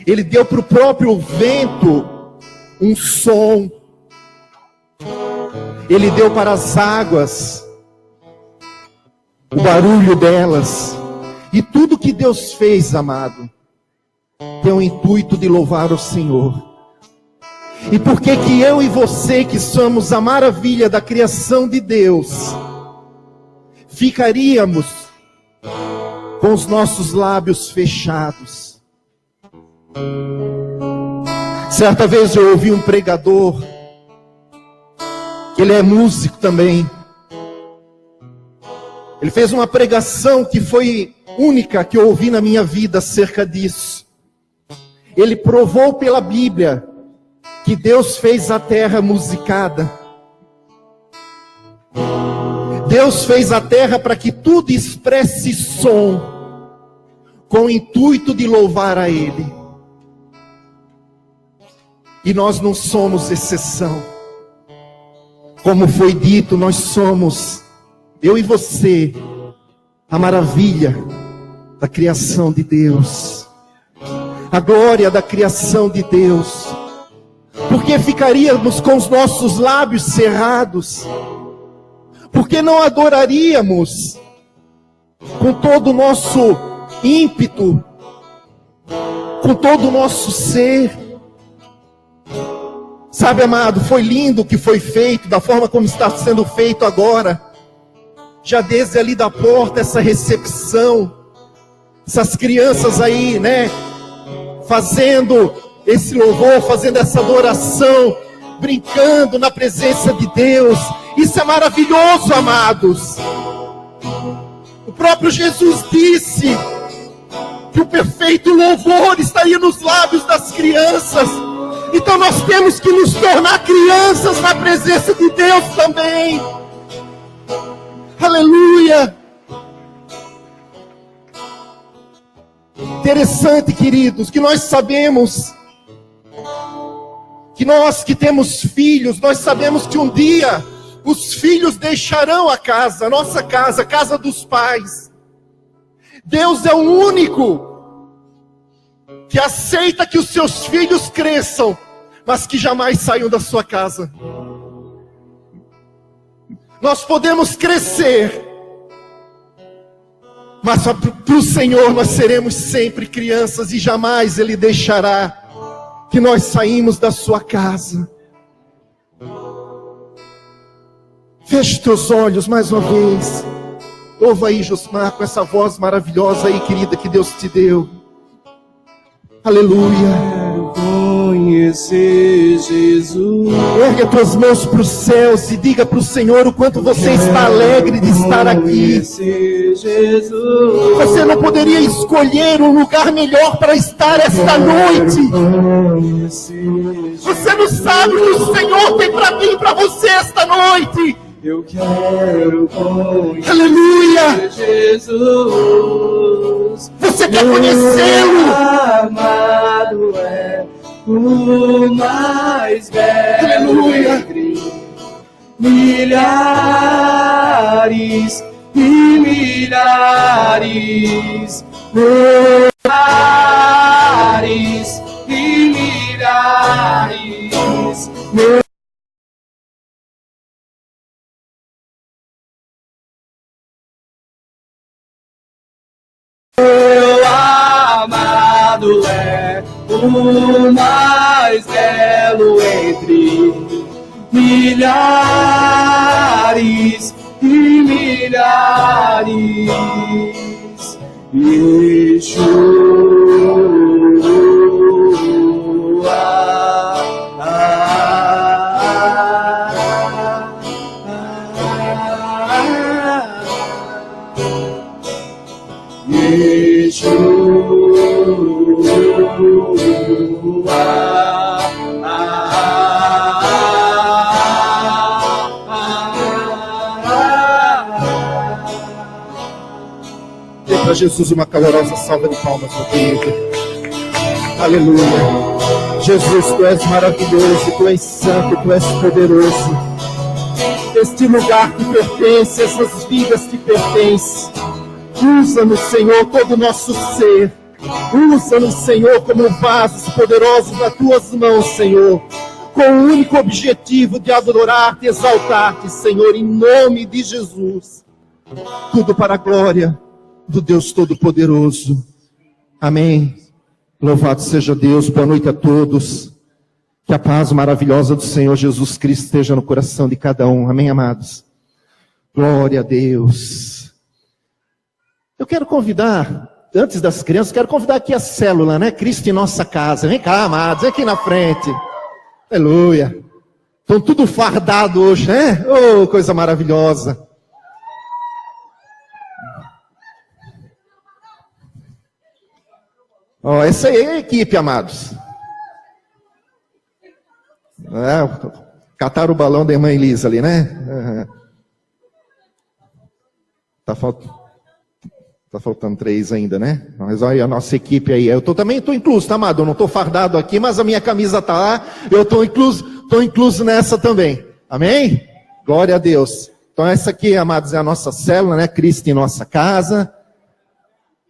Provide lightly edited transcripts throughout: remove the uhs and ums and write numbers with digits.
Ele deu para o próprio vento um som. Ele deu para as águas o barulho delas. E tudo que Deus fez, amado, tem o intuito de louvar o Senhor. E por que que eu e você, que somos a maravilha da criação de Deus, ficaríamos com os nossos lábios fechados? Certa vez eu ouvi um pregador, que ele é músico também. Ele fez uma pregação que foi única que eu ouvi na minha vida acerca disso. Ele provou pela Bíblia que Deus fez a terra musicada. Deus fez a terra para que tudo expresse som, com o intuito de louvar a Ele. E nós não somos exceção. Como foi dito, nós somos, eu e você, a maravilha da criação de Deus, a glória da criação de Deus. Por que ficaríamos com os nossos lábios cerrados? Por que não adoraríamos com todo o nosso ímpeto, com todo o nosso ser? Sabe, amado, foi lindo o que foi feito, da forma como está sendo feito agora. Já desde ali da porta, essa recepção, essas crianças aí, né, fazendo esse louvor, fazendo essa adoração, brincando na presença de Deus. Isso é maravilhoso, amados. O próprio Jesus disse que o perfeito louvor estaria nos lábios das crianças. Então nós temos que nos tornar crianças na presença de Deus também. Aleluia. Interessante, queridos, que nós sabemos que nós que temos filhos, nós sabemos que um dia os filhos deixarão a casa, a nossa casa, a casa dos pais. Deus é o único que aceita que os seus filhos cresçam, mas que jamais saiam da sua casa. Nós podemos crescer, mas para o Senhor nós seremos sempre crianças, e jamais Ele deixará que nós saímos da sua casa. Feche teus olhos mais uma vez. Ouva aí, Josmar, com essa voz maravilhosa aí, querida, que Deus te deu. Aleluia. Quero conhecer Jesus. Ergue as tuas mãos para os céus e diga para o Senhor o quanto você está alegre de estar aqui. Jesus. Você não poderia escolher um lugar melhor para estar esta noite. Você não sabe o que o Senhor tem para mim e para você esta noite. Eu quero conhecer, aleluia, Jesus. Você quer conhecê-lo? Amado é o mais belo, aleluia, entre milhares e milhares, milhares e milhares. Meu amado é o mais belo entre milhares e milhares. Yeshua. Dê para Jesus uma calorosa salva de palmas, meu querido. Aleluia. Jesus, tu és maravilhoso, tu és santo, tu és poderoso. Este lugar te pertence, essas vidas te pertencem. Usa-nos, Senhor, todo o nosso ser. Usa-nos, Senhor, como vasos poderosos nas tuas mãos, Senhor, com o único objetivo de adorar-te, exaltar-te, Senhor, em nome de Jesus. Tudo para a glória do Deus Todo-Poderoso. Amém. Louvado seja Deus. Boa noite a todos. Que a paz maravilhosa do Senhor Jesus Cristo esteja no coração de cada um. Amém, amados? Glória a Deus. Eu quero convidar, antes das crianças, quero convidar aqui a célula, né? Cristo em nossa casa. Vem cá, amados, vem aqui na frente. Aleluia. Estão tudo fardado hoje, né? Oh, coisa maravilhosa. Ó, essa aí é a equipe, amados. Cataram o balão da irmã Elisa ali, né? Tá faltando 3 ainda, né? Mas olha a nossa equipe aí. Eu também estou incluso, tá, amado? Eu não estou fardado aqui, mas a minha camisa tá lá. Eu estou incluso nessa também. Amém? Glória a Deus. Então essa aqui, amados, é a nossa célula, né? Cristo em nossa casa.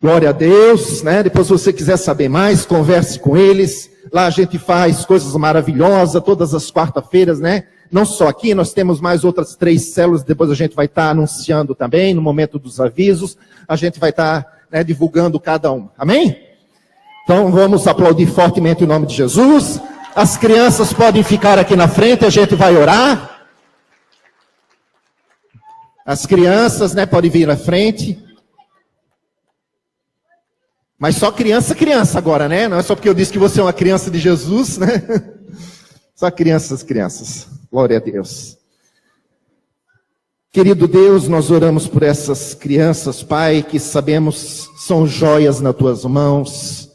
Glória a Deus, né? Depois, se você quiser saber mais, converse com eles. Lá a gente faz coisas maravilhosas, todas as quarta-feiras, né? Não só aqui, nós temos mais outras 3 células, depois a gente vai estar anunciando também, no momento dos avisos, a gente vai estar, né, divulgando cada um. Amém? Então vamos aplaudir fortemente o nome de Jesus. As crianças podem ficar aqui na frente, a gente vai orar. As crianças, né, podem vir à frente. Mas só criança agora, né? Não é só porque eu disse que você é uma criança de Jesus, né? Só crianças. Glória a Deus. Querido Deus, nós oramos por essas crianças, Pai, que sabemos são joias nas tuas mãos,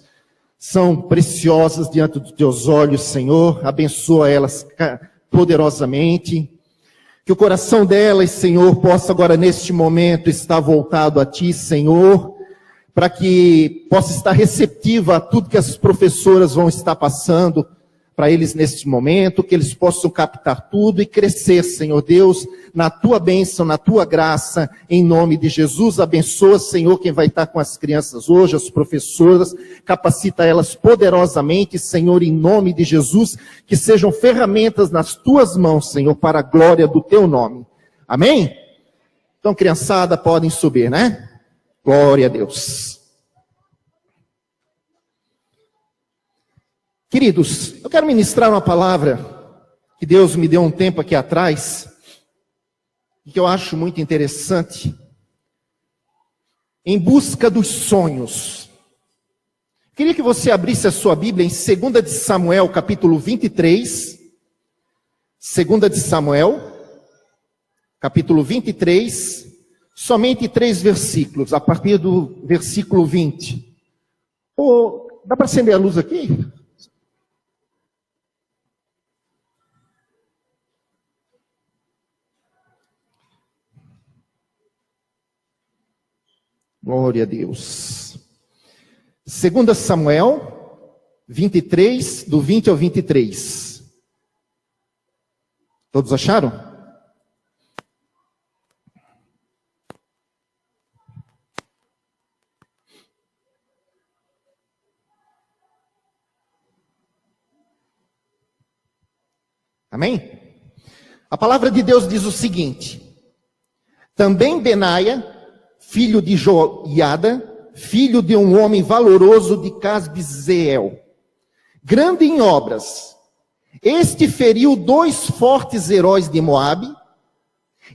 são preciosas diante dos teus olhos, Senhor. Abençoa elas poderosamente. Que o coração delas, Senhor, possa agora neste momento estar voltado a Ti, Senhor, para que possa estar receptiva a tudo que as professoras vão estar passando para eles neste momento, que eles possam captar tudo e crescer, Senhor Deus, na Tua bênção, na Tua graça, em nome de Jesus. Abençoa, Senhor, quem vai estar com as crianças hoje, as professoras, capacita elas poderosamente, Senhor, em nome de Jesus, que sejam ferramentas nas Tuas mãos, Senhor, para a glória do Teu nome. Amém? Então, criançada, podem subir, né? Glória a Deus. Queridos, eu quero ministrar uma palavra que Deus me deu um tempo aqui atrás, e que eu acho muito interessante. Em busca dos sonhos. Queria que você abrisse a sua Bíblia em 2 de Samuel, capítulo 23. 2 de Samuel, capítulo 23. Somente 3 versículos, a partir do versículo 20. Dá para acender a luz aqui? Glória a Deus. 2 Samuel 23, do 20 ao 23. Todos acharam? Amém? A palavra de Deus diz o seguinte: também Benaia, filho de Joiada, filho de um homem valoroso de Casbizeel, grande em obras, este feriu 2 fortes heróis de Moabe,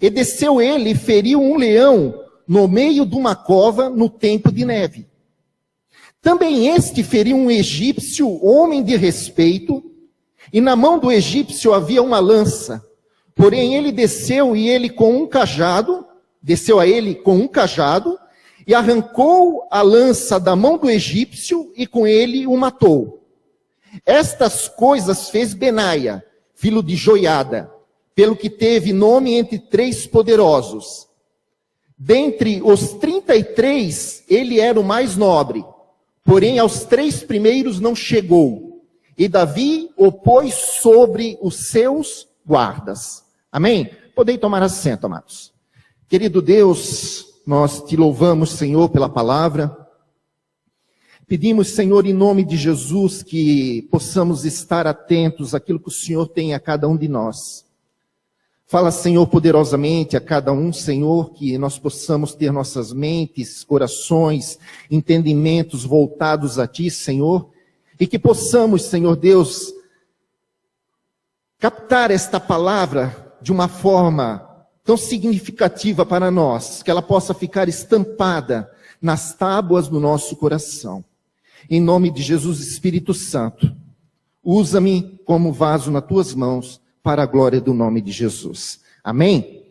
e desceu ele e feriu um leão no meio de uma cova no tempo de neve. Também este feriu um egípcio, homem de respeito, e na mão do egípcio havia uma lança. Porém ele desceu a ele com um cajado, e arrancou a lança da mão do egípcio, e com ele o matou. Estas coisas fez Benaia, filho de Joiada, pelo que teve nome entre 3 poderosos. Dentre os 33, ele era o mais nobre, porém aos 3 primeiros não chegou. E Davi o pôs sobre os seus guardas. Amém? Podem tomar assento, amados. Querido Deus, nós te louvamos, Senhor, pela palavra. Pedimos, Senhor, em nome de Jesus, que possamos estar atentos àquilo que o Senhor tem a cada um de nós. Fala, Senhor, poderosamente a cada um, Senhor, que nós possamos ter nossas mentes, corações, entendimentos voltados a Ti, Senhor, e que possamos, Senhor Deus, captar esta palavra de uma forma tão significativa para nós, que ela possa ficar estampada nas tábuas do nosso coração. Em nome de Jesus, Espírito Santo, usa-me como vaso nas tuas mãos, para a glória do nome de Jesus. Amém?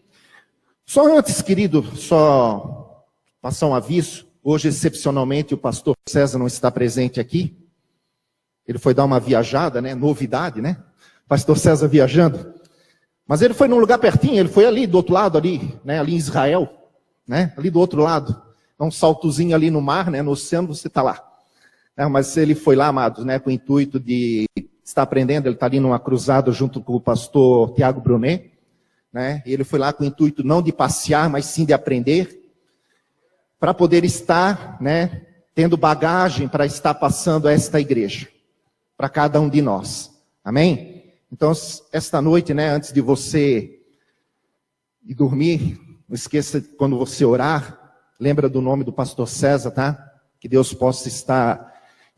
Só antes, querido, só passar um aviso. Hoje, excepcionalmente, o pastor César não está presente aqui. Ele foi dar uma viajada, né? Novidade, né? Pastor César viajando. Mas ele foi num lugar pertinho, ele foi ali, do outro lado ali, né? Ali em Israel, né? Ali do outro lado. Dá um saltozinho ali no mar, né? No oceano, você está lá. Mas ele foi lá, amados, né? Com o intuito de estar aprendendo. Ele está ali numa cruzada junto com o pastor Tiago Brunet, né? E ele foi lá com o intuito não de passear, mas sim de aprender, para poder estar, né? Tendo bagagem para estar passando a esta igreja, para cada um de nós. Amém? Então, esta noite, né? Antes de você ir dormir, não esqueça, quando você orar, lembra do nome do pastor César, tá? Que Deus possa estar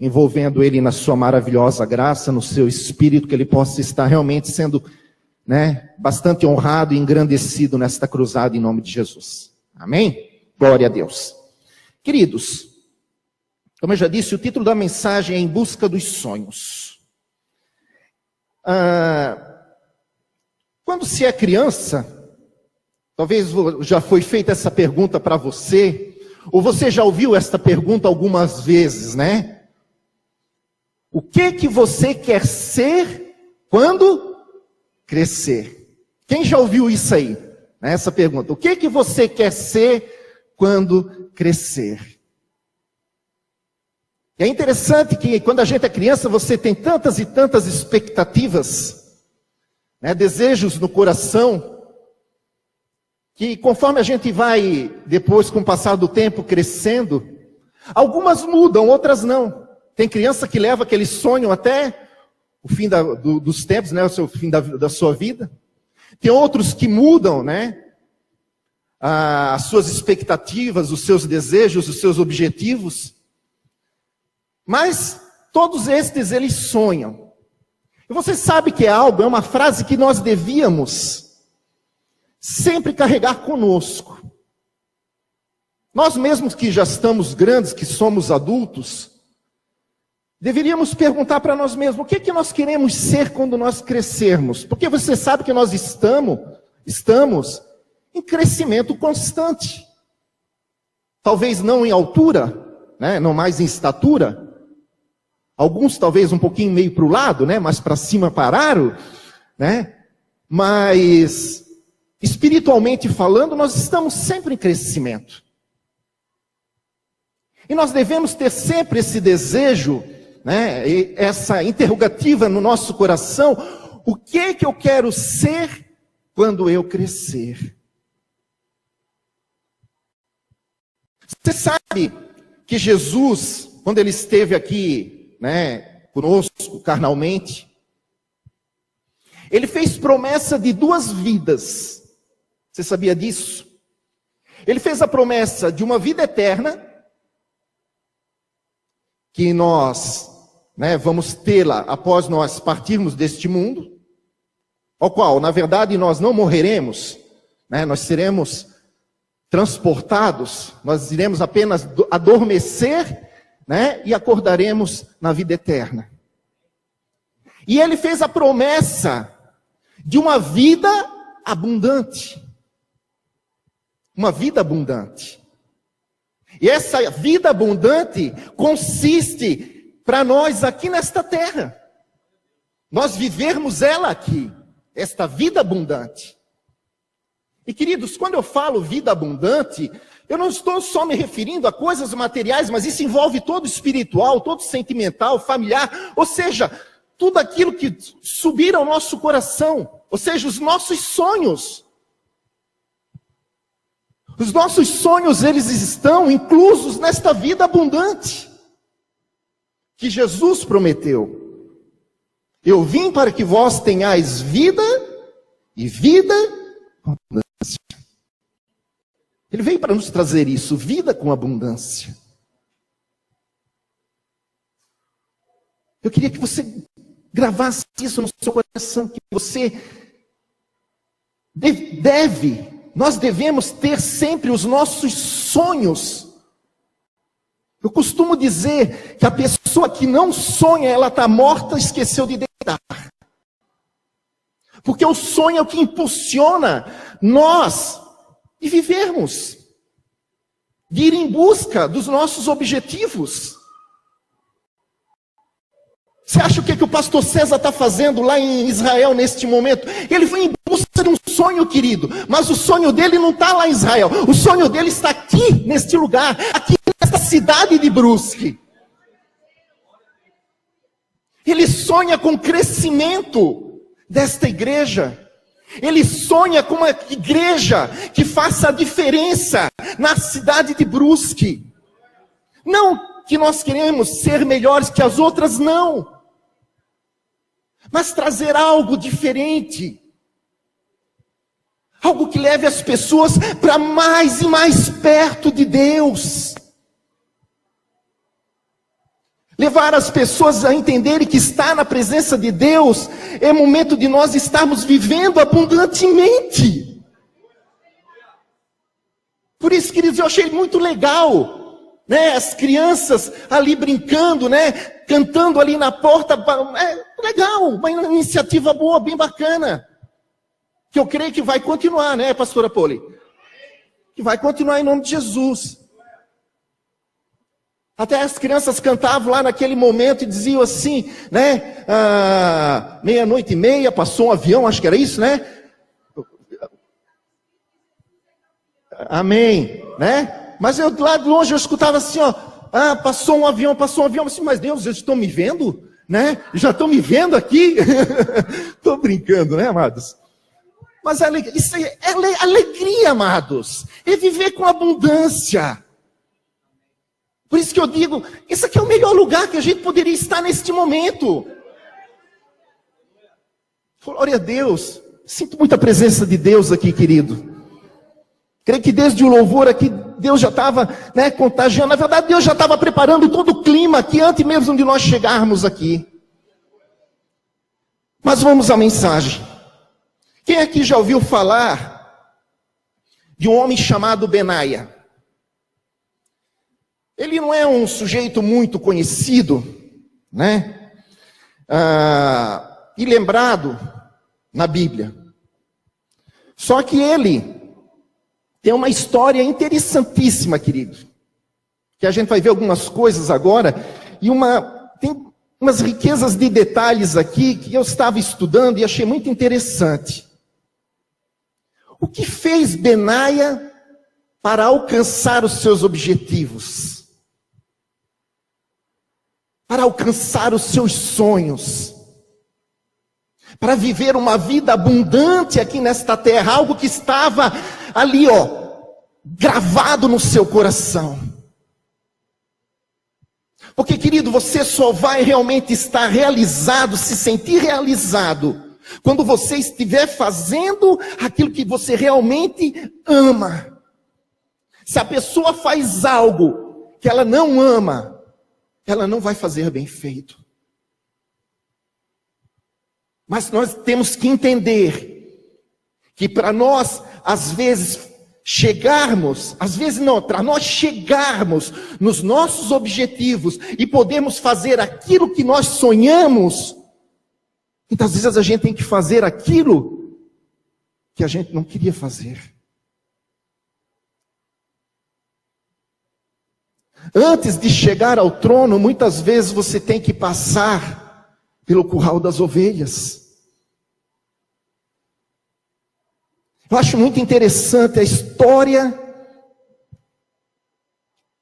envolvendo ele na sua maravilhosa graça, no seu espírito, que ele possa estar realmente sendo, né, bastante honrado e engrandecido nesta cruzada em nome de Jesus. Amém? Glória a Deus. Queridos, como eu já disse, o título da mensagem é Em Busca dos Sonhos. Quando se é criança, talvez já foi feita essa pergunta para você, ou você já ouviu esta pergunta algumas vezes, né? O que você quer ser quando crescer? Quem já ouviu isso aí? Essa pergunta. O que você quer ser quando crescer? E é interessante que quando a gente é criança, você tem tantas e tantas expectativas, né, desejos no coração, que conforme a gente vai, depois com o passar do tempo, crescendo, algumas mudam, outras não. Tem criança que leva aquele sonho até o fim dos tempos, né? O fim da sua vida. Tem outros que mudam, né? As suas expectativas, os seus desejos, os seus objetivos. Mas todos estes, eles sonham. E você sabe que é uma frase que nós devíamos sempre carregar conosco. Nós mesmos que já estamos grandes, que somos adultos, deveríamos perguntar para nós mesmos, o que nós queremos ser quando nós crescermos? Porque você sabe que nós estamos em crescimento constante. Talvez não em altura, né? Não mais em estatura. Alguns talvez um pouquinho meio para o lado, né? Mas para cima pararam, né? Mas espiritualmente falando, nós estamos sempre em crescimento. E nós devemos ter sempre esse desejo, né, essa interrogativa no nosso coração: o que eu quero ser quando eu crescer? Você sabe que Jesus, quando ele esteve aqui, né, conosco carnalmente, ele fez promessa de 2 vidas. Você sabia disso? Ele fez a promessa de uma vida eterna, que nós, né, vamos tê-la após nós partirmos deste mundo, ao qual, na verdade, nós não morreremos, né, nós seremos transportados, nós iremos apenas adormecer, né, e acordaremos na vida eterna. E ele fez a promessa de uma vida abundante. Uma vida abundante. E essa vida abundante consiste para nós aqui nesta terra. Nós vivermos ela aqui, esta vida abundante. E queridos, quando eu falo vida abundante, eu não estou só me referindo a coisas materiais, mas isso envolve todo espiritual, todo sentimental, familiar, ou seja, tudo aquilo que subir ao nosso coração, ou seja, os nossos sonhos. Os nossos sonhos, eles estão inclusos nesta vida abundante. que Jesus prometeu. Eu vim para que vós tenhais vida e vida com abundância. Ele veio para nos trazer isso, vida com abundância. Eu queria que você gravasse isso no seu coração, que você nós devemos ter sempre os nossos sonhos. Eu costumo dizer que a pessoa que não sonha, ela está morta, esqueceu de deitar. Porque o sonho é o que impulsiona nós de vivermos, de ir em busca dos nossos objetivos. Você acha o que o pastor César está fazendo lá em Israel neste momento? Ele foi em busca de um sonho, querido, mas o sonho dele não está lá em Israel. O sonho dele está aqui, neste lugar, aqui nesta cidade de Brusque. Ele sonha com o crescimento desta igreja. Ele sonha com uma igreja que faça a diferença na cidade de Brusque. Não que nós queremos ser melhores que as outras, não. Mas trazer algo diferente. Algo que leve as pessoas para mais e mais perto de Deus. Levar as pessoas a entenderem que estar na presença de Deus é momento de nós estarmos vivendo abundantemente. Por isso, queridos, eu achei muito legal, né? As crianças ali brincando, né? Cantando ali na porta. É legal, uma iniciativa boa, bem bacana. Que eu creio que vai continuar, né, pastora Poli? Que vai continuar em nome de Jesus. Até as crianças cantavam lá naquele momento e diziam assim, né? 00:30, passou um avião, acho que era isso, né? Amém, né? Mas eu lá de longe eu escutava assim, ó. Passou um avião. Assim, mas Deus, eles estão me vendo, né? Já estão me vendo aqui. Estou brincando, né, amados? Mas isso é alegria, amados. É viver com abundância. Por isso que eu digo, esse aqui é o melhor lugar que a gente poderia estar neste momento. Glória a Deus. Sinto muita presença de Deus aqui, querido. Creio que desde o louvor aqui, Deus já estava, né, contagiando. Na verdade, Deus já estava preparando todo o clima aqui, antes mesmo de nós chegarmos aqui. Mas vamos à mensagem. Quem aqui já ouviu falar de um homem chamado Benaia? Ele não é um sujeito muito conhecido, né? E lembrado na Bíblia. Só que ele tem uma história interessantíssima, querido. Que a gente vai ver algumas coisas agora. E tem umas riquezas de detalhes aqui que eu estava estudando e achei muito interessante. O que fez Benaia para alcançar os seus objetivos? Para alcançar os seus sonhos, para viver uma vida abundante aqui nesta terra, algo que estava ali, ó, gravado no seu coração. Porque, querido, você só vai realmente estar realizado, se sentir realizado, quando você estiver fazendo aquilo que você realmente ama. Se a pessoa faz algo que ela não ama, ela não vai fazer bem feito. Mas nós temos que entender que para nós, às vezes, para nós chegarmos nos nossos objetivos e podermos fazer aquilo que nós sonhamos, muitas vezes a gente tem que fazer aquilo que a gente não queria fazer. Antes de chegar ao trono, muitas vezes você tem que passar pelo curral das ovelhas. Eu acho muito interessante a história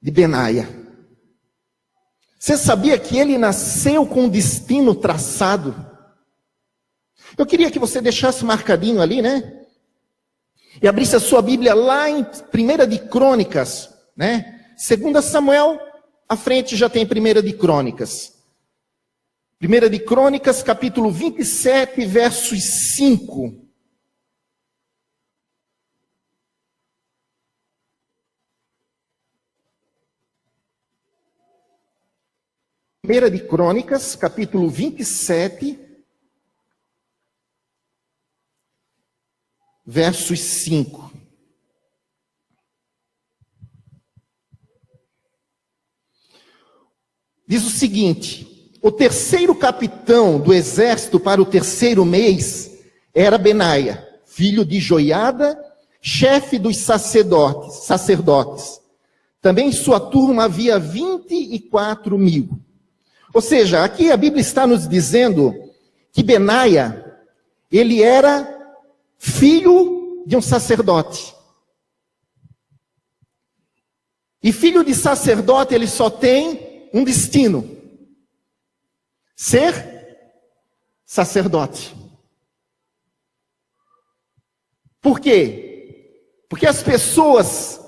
de Benaia. Você sabia que ele nasceu com um destino traçado? Eu queria que você deixasse marcadinho ali, né? E abrisse a sua Bíblia lá em 1 de Crônicas, né? 2 Samuel, à frente já tem 1 de Crônicas. 1 de Crônicas, capítulo 27, versos 5. Primeira de Crônicas, capítulo 27, versos 5. Diz o seguinte: o terceiro capitão do exército para o terceiro mês era Benaia, filho de Joiada, chefe dos sacerdotes. Também em sua turma havia 24.000. Ou seja, aqui a Bíblia está nos dizendo que Benaia, ele era filho de um sacerdote. E filho de sacerdote, ele só tem um destino: ser sacerdote. Por quê? Porque as pessoas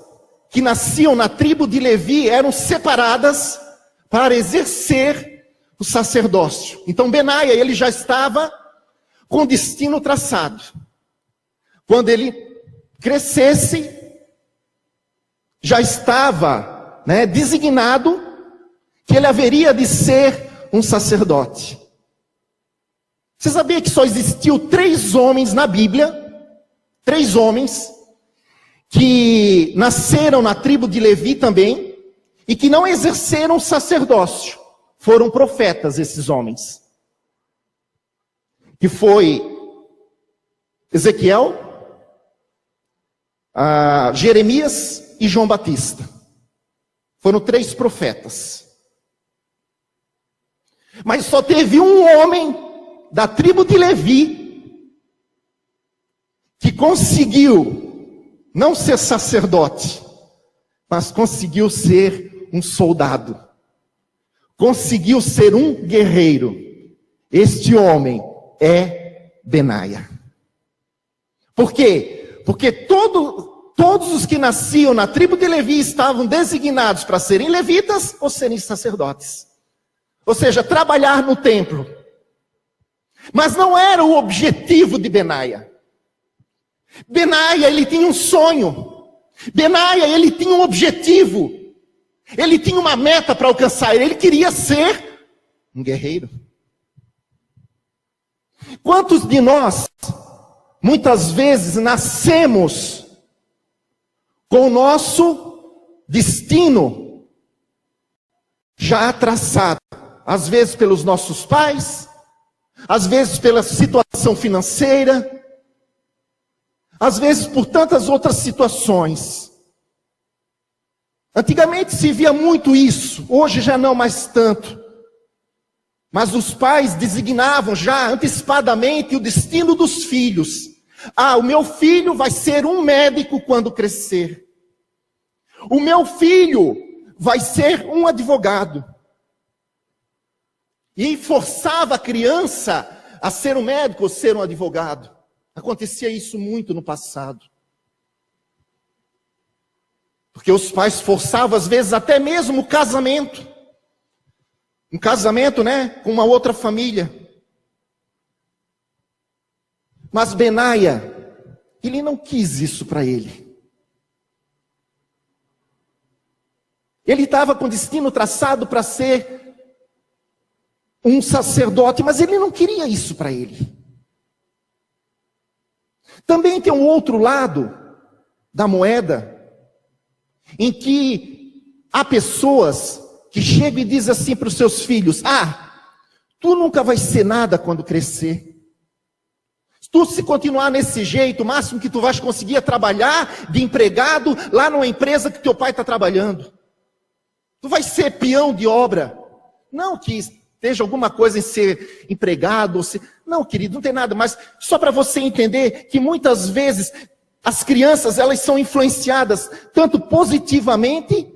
que nasciam na tribo de Levi eram separadas para exercer o sacerdócio. Então Benaia, ele já estava com o destino traçado. Quando ele crescesse, já estava, designado que ele haveria de ser um sacerdote. Você sabia que só existiu 3 homens na Bíblia? 3 homens que nasceram na tribo de Levi também e que não exerceram sacerdócio. Foram profetas esses homens. Que foi Ezequiel, Jeremias e João Batista. Foram 3 profetas. Mas só teve um homem da tribo de Levi que conseguiu não ser sacerdote, mas conseguiu ser um soldado. Conseguiu ser um guerreiro. Este homem é Benaia. Por quê? Porque todos os que nasciam na tribo de Levi estavam designados para serem levitas ou serem sacerdotes. Ou seja, trabalhar no templo. Mas não era o objetivo de Benaia. Benaia, ele tinha um sonho. Benaia, ele tinha um objetivo. Ele tinha uma meta para alcançar. Ele queria ser um guerreiro. Quantos de nós, muitas vezes, nascemos com o nosso destino já traçado? Às vezes pelos nossos pais, às vezes pela situação financeira, às vezes por tantas outras situações. Antigamente se via muito isso, hoje já não mais tanto. Mas os pais designavam já antecipadamente o destino dos filhos. O meu filho vai ser um médico quando crescer. O meu filho vai ser um advogado. E forçava a criança a ser um médico ou ser um advogado. Acontecia isso muito no passado. Porque os pais forçavam, às vezes, até mesmo o casamento. Um casamento, com uma outra família. Mas Benaia, ele não quis isso para ele. Ele estava com destino traçado para ser um sacerdote, mas ele não queria isso para ele. Também tem um outro lado da moeda, em que há pessoas que chegam e dizem assim para os seus filhos: tu nunca vai ser nada quando crescer. Se tu se continuar nesse jeito, o máximo que tu vais conseguir é trabalhar de empregado lá numa empresa que teu pai está trabalhando. Tu vai ser peão de obra. Não que esteja alguma coisa em ser empregado. Não, querido, não tem nada. Mas só para você entender que muitas vezes as crianças, elas são influenciadas tanto positivamente,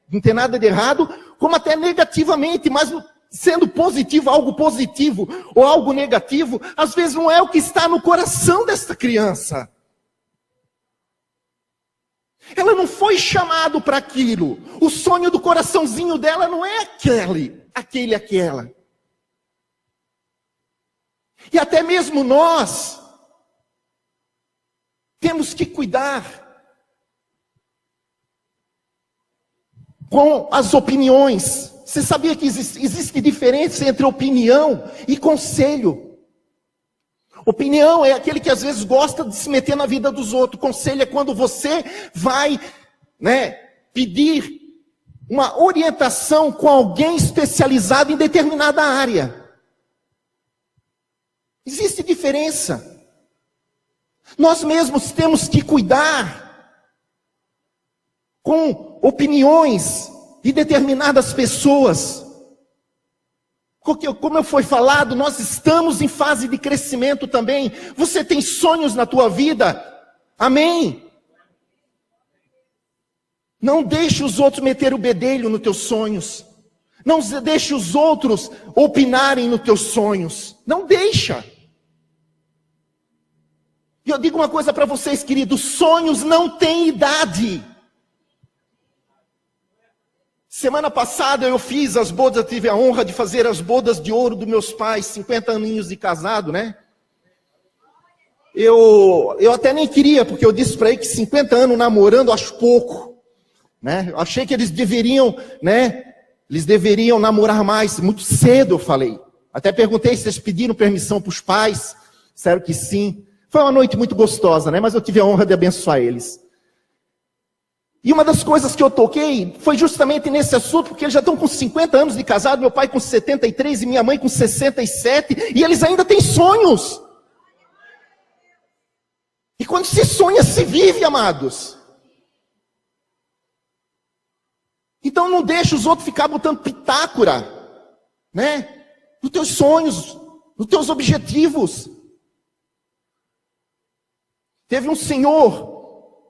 não tem nada de errado, como até negativamente. Mas sendo positivo, algo positivo ou algo negativo, às vezes não é o que está no coração desta criança. Ela não foi chamada para aquilo. O sonho do coraçãozinho dela não é aquela. E até mesmo nós temos que cuidar com as opiniões. Você sabia que existe diferença entre opinião e conselho? Opinião é aquele que às vezes gosta de se meter na vida dos outros. Conselho é quando você vai, pedir uma orientação com alguém especializado em determinada área. Existe diferença. Nós mesmos temos que cuidar com opiniões de determinadas pessoas. Porque, como foi falado, nós estamos em fase de crescimento também. Você tem sonhos na tua vida? Amém? Não deixe os outros meter o bedelho nos teus sonhos. Não deixe os outros opinarem nos teus sonhos. Não deixa. E eu digo uma coisa para vocês, queridos: sonhos não têm idade. Semana passada eu fiz as bodas, eu tive a honra de fazer as bodas de ouro dos meus pais, 50 aninhos de casado, né? Eu até nem queria, porque eu disse para ele que 50 anos namorando acho pouco, né? Eu achei que eles deveriam, eles deveriam namorar mais, muito cedo, eu falei. Até perguntei se eles pediram permissão para os pais, disseram que sim. Foi uma noite muito gostosa, mas eu tive a honra de abençoar eles. E uma das coisas que eu toquei foi justamente nesse assunto, porque eles já estão com 50 anos de casado, meu pai com 73 e minha mãe com 67, e eles ainda têm sonhos. E quando se sonha, se vive, amados. Então não deixe os outros ficar botando pitácora, nos teus sonhos, nos teus objetivos. Teve um senhor,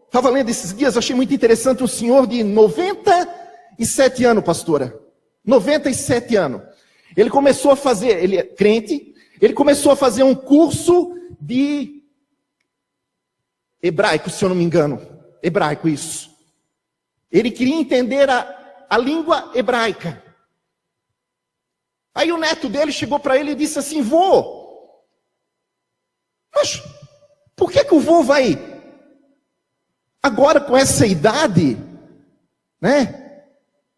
estava lendo esses dias, achei muito interessante, um senhor de 97 anos, pastora. 97 anos. Ele começou a fazer, ele é crente, ele começou a fazer um curso de hebraico, se eu não me engano. Hebraico, isso. Ele queria entender a língua hebraica. Aí o neto dele chegou para ele e disse assim: vô, mas por que o vô vai, agora com essa idade,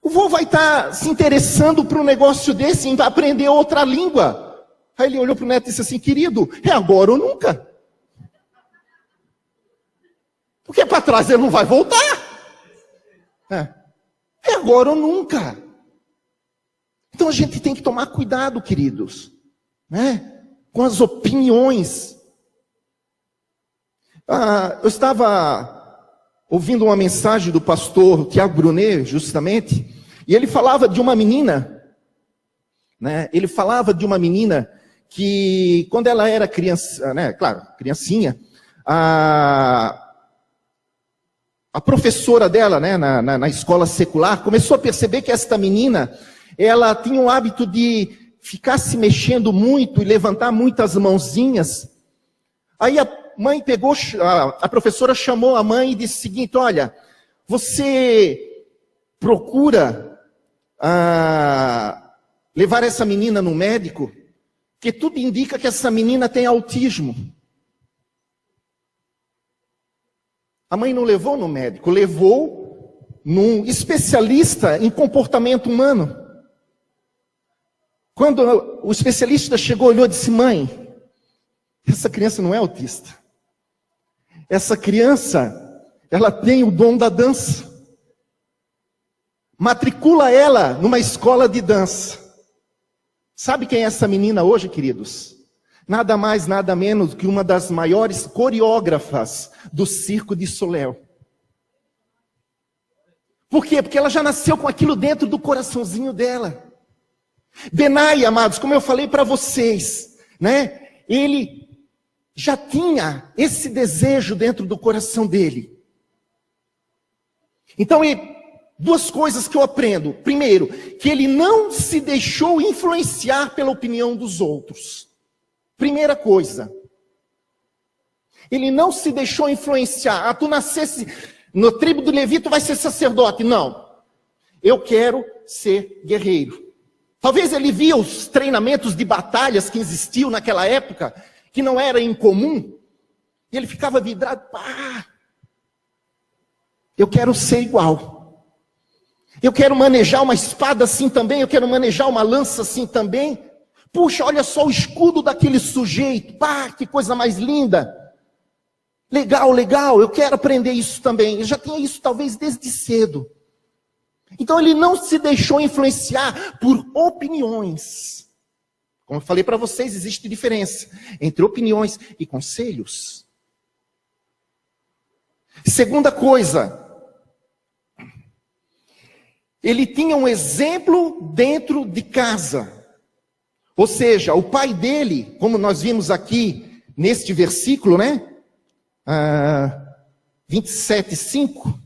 o vô vai estar se interessando para um negócio desse, em aprender outra língua? Aí ele olhou para o neto e disse assim: querido, é agora ou nunca. Porque para trás ele não vai voltar. É agora ou nunca. Então a gente tem que tomar cuidado, queridos, com as opiniões. Eu estava ouvindo uma mensagem do pastor Tiago Brunet, justamente, e ele falava de uma menina, ele falava de uma menina que, quando ela era criança, claro, criancinha, a professora dela, na escola secular, começou a perceber que esta menina, ela tinha o hábito de ficar se mexendo muito e levantar muitas mãozinhas. Aí a mãe pegou, a professora chamou a mãe e disse o seguinte: olha, você procura levar essa menina no médico, porque tudo indica que essa menina tem autismo. A mãe não levou no médico, levou num especialista em comportamento humano. Quando o especialista chegou, olhou e disse: mãe, essa criança não é autista. Essa criança, ela tem o dom da dança. Matricula ela numa escola de dança. Sabe quem é essa menina hoje, queridos? Nada mais, nada menos que uma das maiores coreógrafas do Circo de Soleil. Por quê? Porque ela já nasceu com aquilo dentro do coraçãozinho dela. Benai, amados, como eu falei para vocês, ele já tinha esse desejo dentro do coração dele. Então, duas coisas que eu aprendo. Primeiro, que ele não se deixou influenciar pela opinião dos outros. Primeira coisa. Ele não se deixou influenciar. Tu nascesse no tribo do Levi, tu vai ser sacerdote. Não. Eu quero ser guerreiro. Talvez ele via os treinamentos de batalhas que existiam naquela época, que não era incomum, e ele ficava vidrado, eu quero ser igual. Eu quero manejar uma espada assim também, eu quero manejar uma lança assim também. Puxa, olha só o escudo daquele sujeito, que coisa mais linda. Legal, legal, eu quero aprender isso também. Ele já tinha isso talvez desde cedo. Então ele não se deixou influenciar por opiniões. Como eu falei para vocês, existe diferença entre opiniões e conselhos. Segunda coisa, ele tinha um exemplo dentro de casa. Ou seja, o pai dele, como nós vimos aqui neste versículo, né? 27:5.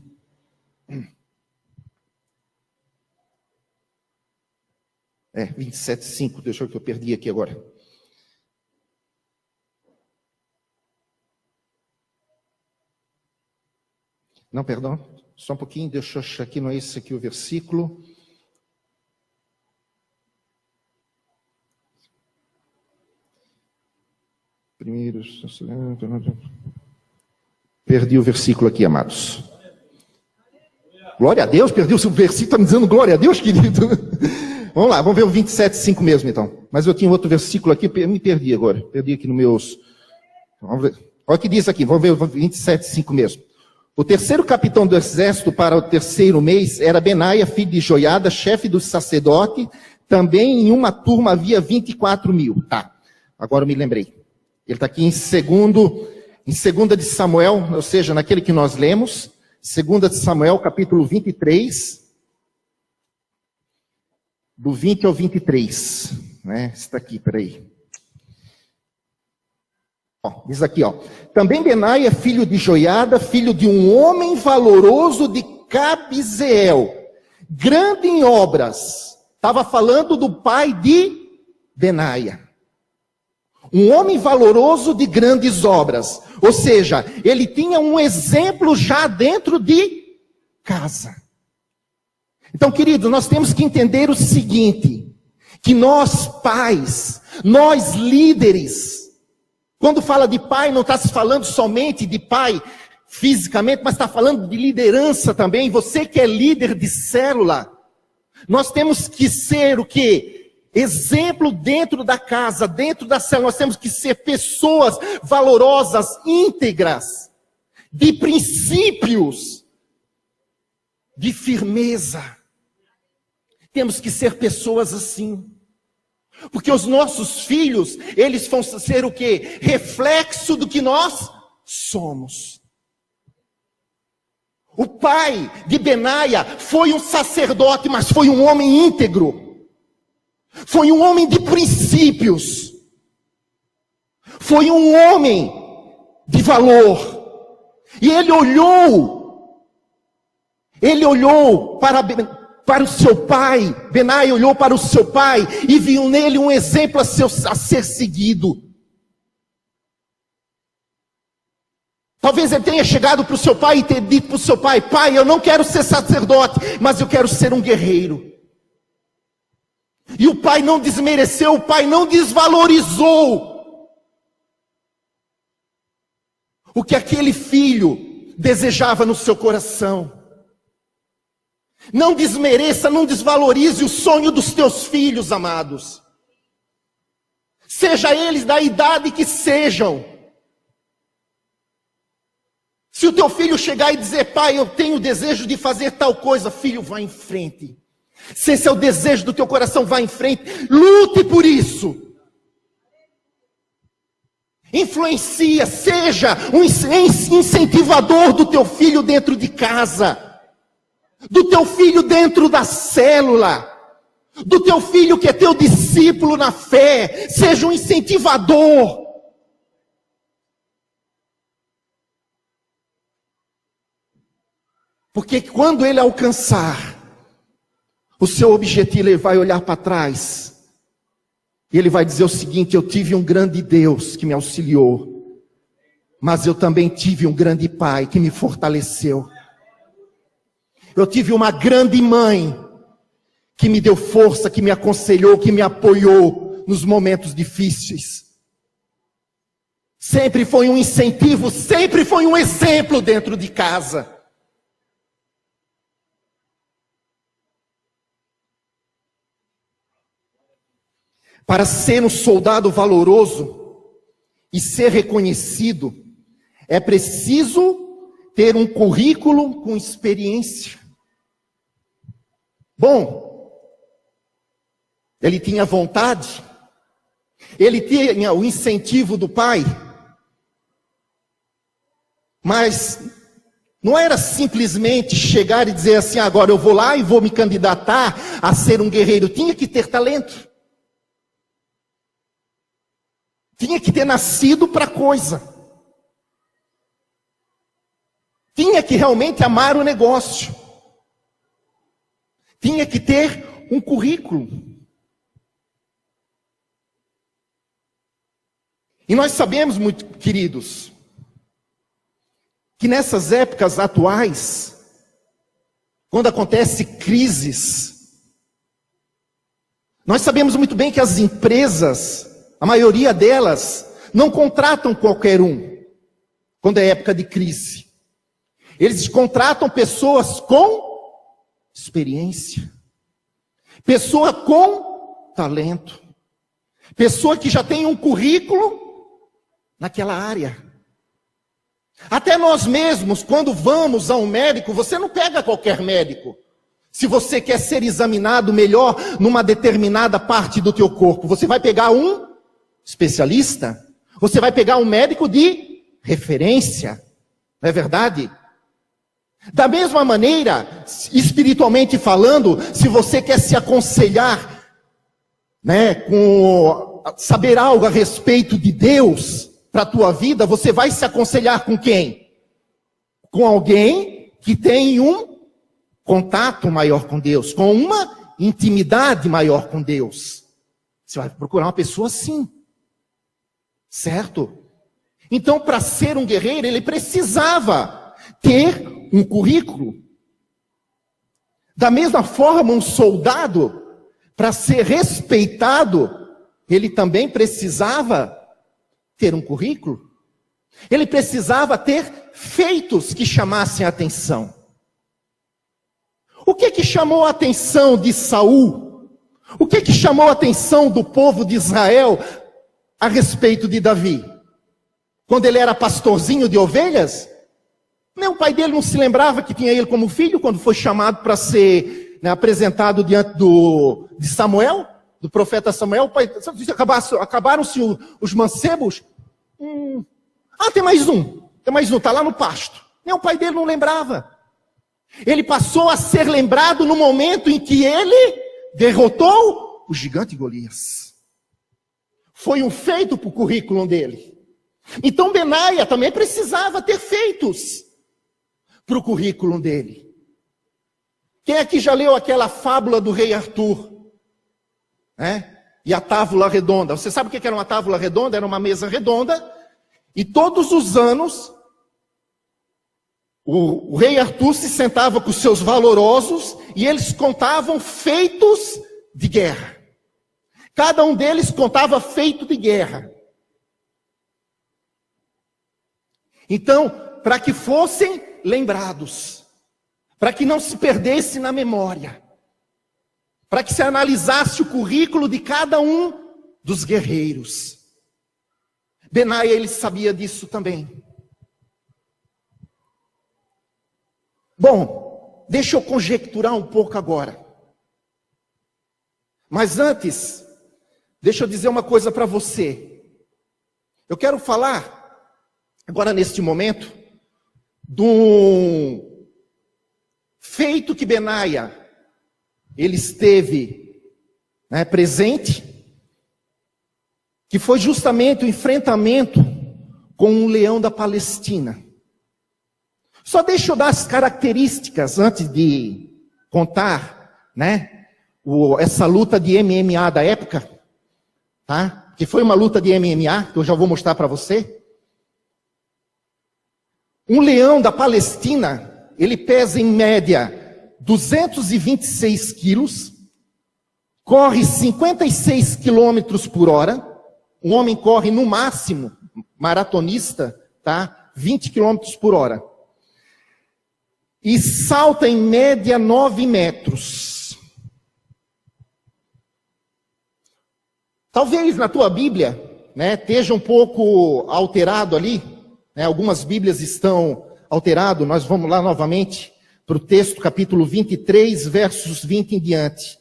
É, 27:5, deixa eu ver que eu perdi aqui agora. Não, perdão, só um pouquinho, deixa eu achar aqui, não é esse aqui o versículo. Primeiro, perdi o versículo aqui, amados. Glória a Deus, perdi o versículo, está me dizendo glória a Deus, querido. Vamos lá, vamos ver o 27:5 mesmo então. Mas eu tinha outro versículo aqui, me perdi agora. Perdi aqui nos meus... Vamos ver. Olha o que diz aqui, vamos ver o 27:5 mesmo. O terceiro capitão do exército para o terceiro mês era Benaia, filho de Joiada, chefe do sacerdote. Também em uma turma havia 24.000. Tá, agora eu me lembrei. Ele está aqui em segunda de Samuel, ou seja, naquele que nós lemos. Segunda de Samuel, capítulo 23. Do 20 ao 23, né? Está aqui, peraí. Diz aqui, também Benaia, filho de Joiada, filho de um homem valoroso de Cabizeel, grande em obras. Estava falando do pai de Benaia. Um homem valoroso de grandes obras. Ou seja, ele tinha um exemplo já dentro de casa. Então, querido, nós temos que entender o seguinte, que nós pais, nós líderes, quando fala de pai, não está se falando somente de pai fisicamente, mas está falando de liderança também. Você que é líder de célula, nós temos que ser o quê? Exemplo dentro da casa, dentro da célula. Nós temos que ser pessoas valorosas, íntegras, de princípios, de firmeza. Temos que ser pessoas assim. Porque os nossos filhos, eles vão ser o quê? Reflexo do que nós somos. O pai de Benaia foi um sacerdote, mas foi um homem íntegro. Foi um homem de princípios. Foi um homem de valor. E ele olhou para o seu pai. Benaia olhou para o seu pai e viu nele um exemplo a ser seguido. Talvez ele tenha chegado para o seu pai e ter dito para o seu pai: pai, eu não quero ser sacerdote, mas eu quero ser um guerreiro. E o pai não desmereceu, o pai não desvalorizou o que aquele filho desejava no seu coração. Não desmereça, não desvalorize o sonho dos teus filhos, amados. Seja eles da idade que sejam. Se o teu filho chegar e dizer: pai, eu tenho o desejo de fazer tal coisa, filho, vá em frente. Se esse é o desejo do teu coração, vá em frente. Lute por isso. Influencia, seja um incentivador do teu filho dentro de casa. Do teu filho dentro da célula, do teu filho que é teu discípulo na fé, seja um incentivador. Porque quando ele alcançar o seu objetivo, ele vai olhar para trás, e ele vai dizer o seguinte: eu tive um grande Deus que me auxiliou, mas eu também tive um grande Pai que me fortaleceu. Eu tive uma grande mãe que me deu força, que me aconselhou, que me apoiou nos momentos difíceis. Sempre foi um incentivo, sempre foi um exemplo dentro de casa. Para ser um soldado valoroso e ser reconhecido, é preciso ter um currículo com experiência. Bom, ele tinha vontade, ele tinha o incentivo do pai, mas não era simplesmente chegar e dizer assim, agora eu vou lá e vou me candidatar a ser um guerreiro. Tinha que ter talento. Tinha que ter nascido para a coisa. Tinha que realmente amar o negócio. Tinha que ter um currículo. E nós sabemos, muito queridos, que nessas épocas atuais, quando acontece crises, nós sabemos muito bem que as empresas, a maioria delas, não contratam qualquer um, quando é época de crise. Eles contratam pessoas com experiência, pessoa com talento, pessoa que já tem um currículo naquela área. Até nós mesmos, quando vamos a um médico, você não pega qualquer médico. Se você quer ser examinado melhor numa determinada parte do teu corpo, você vai pegar um especialista, você vai pegar um médico de referência, não é verdade? Da mesma maneira, espiritualmente falando, se você quer se aconselhar, saber algo a respeito de Deus para a tua vida, você vai se aconselhar com quem? Com alguém que tem um contato maior com Deus, com uma intimidade maior com Deus. Você vai procurar uma pessoa assim. Certo? Então, para ser um guerreiro, ele precisava ter um currículo. Da mesma forma, um soldado, para ser respeitado, ele também precisava ter um currículo. Ele precisava ter feitos que chamassem a atenção. O que chamou a atenção de Saul? O que chamou a atenção do povo de Israel a respeito de Davi? Quando ele era pastorzinho de ovelhas, o pai dele não se lembrava que tinha ele como filho, quando foi chamado para ser apresentado diante de Samuel, do profeta Samuel. O pai disse, acabaram-se os mancebos. Tem mais um, está lá no pasto. O pai dele não lembrava. Ele passou a ser lembrado no momento em que ele derrotou o gigante Golias. Foi um feito para o currículo dele. Então Benaia também precisava ter feitos para o currículo dele. Quem aqui já leu aquela fábula do rei Arthur? E a tábua redonda. Você sabe o que era uma tábua redonda? Era uma mesa redonda. E todos os anos, o rei Arthur se sentava com os seus valorosos e eles contavam feitos de guerra. Cada um deles contava feito de guerra. Então, para que fossem lembrados, para que não se perdesse na memória, para que se analisasse o currículo de cada um dos guerreiros. Benaia, ele sabia disso também. Bom, deixa eu conjecturar um pouco agora. Mas antes, deixa eu dizer uma coisa para você. Eu quero falar, agora neste momento, de um feito que Benaia, ele esteve presente, que foi justamente o enfrentamento com um leão da Palestina. Só deixa eu dar as características antes de contar, essa luta de MMA da época, tá? Que foi uma luta de MMA, que eu já vou mostrar para você. Um leão da Palestina, ele pesa em média 226 quilos, corre 56 quilômetros por hora. Um homem corre no máximo, maratonista, tá? 20 quilômetros por hora. E salta em média 9 metros. Talvez na tua Bíblia, né, esteja um pouco alterado ali, né, algumas Bíblias estão alteradas. Nós vamos lá novamente para o texto, capítulo 23, versos 20 em diante.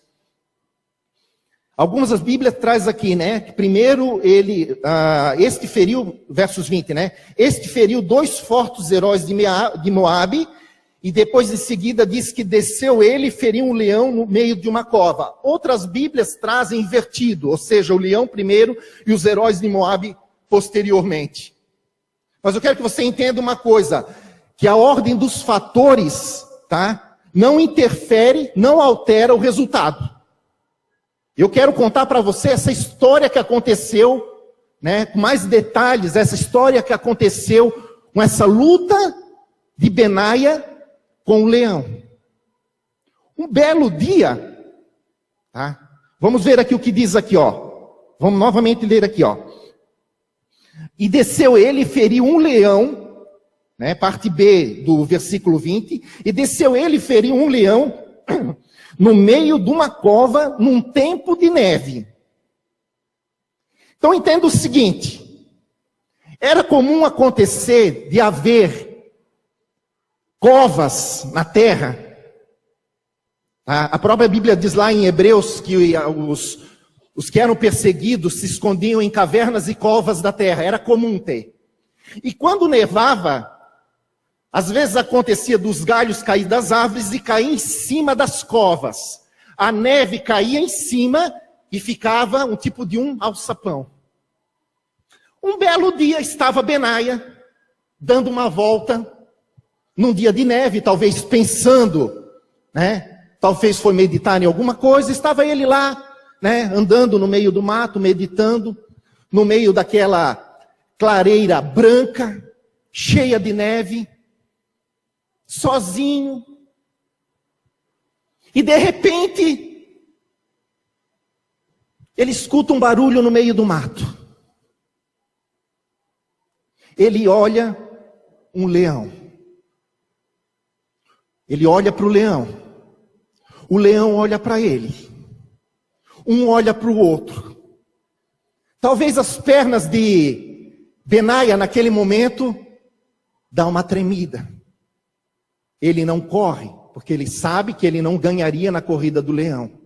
Algumas das Bíblias traz aqui, né, que primeiro este feriu, versos 20, né, este feriu 2 fortes heróis de Moabe, e depois em seguida diz que desceu ele e feriu um leão no meio de uma cova. Outras Bíblias trazem invertido, ou seja, o leão primeiro e os heróis de Moabe posteriormente. Mas eu quero que você entenda uma coisa, que a ordem dos fatores, tá, não interfere, não altera o resultado. Eu quero contar para você essa história que aconteceu, né, com mais detalhes, essa história que aconteceu com essa luta de Benaia com o leão. Um belo dia, tá? Vamos ver aqui o que diz aqui, ó. Vamos novamente ler aqui, ó. E desceu ele e feriu um leão, né, parte B do versículo 20, e desceu ele e feriu um leão no meio de uma cova, num tempo de neve. Então entenda o seguinte, era comum acontecer de haver covas na terra. A própria Bíblia diz lá em Hebreus que os que eram perseguidos se escondiam em cavernas e covas da terra, era comum ter. E quando nevava, às vezes acontecia dos galhos cair das árvores e cair em cima das covas. A neve caía em cima e ficava um tipo de um alçapão. Um belo dia estava Benaia dando uma volta num dia de neve, talvez pensando, né? Talvez foi meditar em alguma coisa. Estava ele lá, né? Andando no meio do mato, meditando, no meio daquela clareira branca, cheia de neve, sozinho. E de repente, ele escuta um barulho no meio do mato. Ele olha um leão. Ele olha para o leão. O leão olha para ele. Um olha para o outro. Talvez as pernas de Benaia naquele momento dão uma tremida. Ele não corre, porque ele sabe que ele não ganharia na corrida do leão.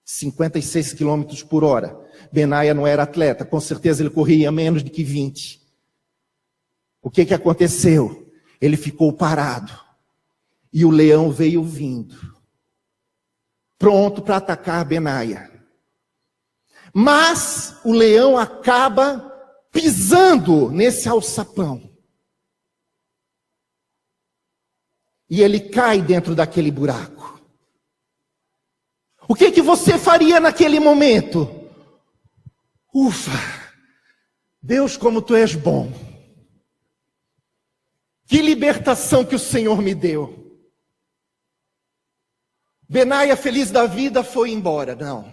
56 quilômetros por hora. Benaia não era atleta, com certeza ele corria menos de que 20. O que aconteceu? Ele ficou parado. E o leão veio vindo, pronto para atacar Benaia. Mas o leão acaba pisando nesse alçapão. E ele cai dentro daquele buraco. O que você faria naquele momento? Ufa, Deus, como tu és bom. Que libertação que o Senhor me deu. Benaia, feliz da vida, foi embora. Não.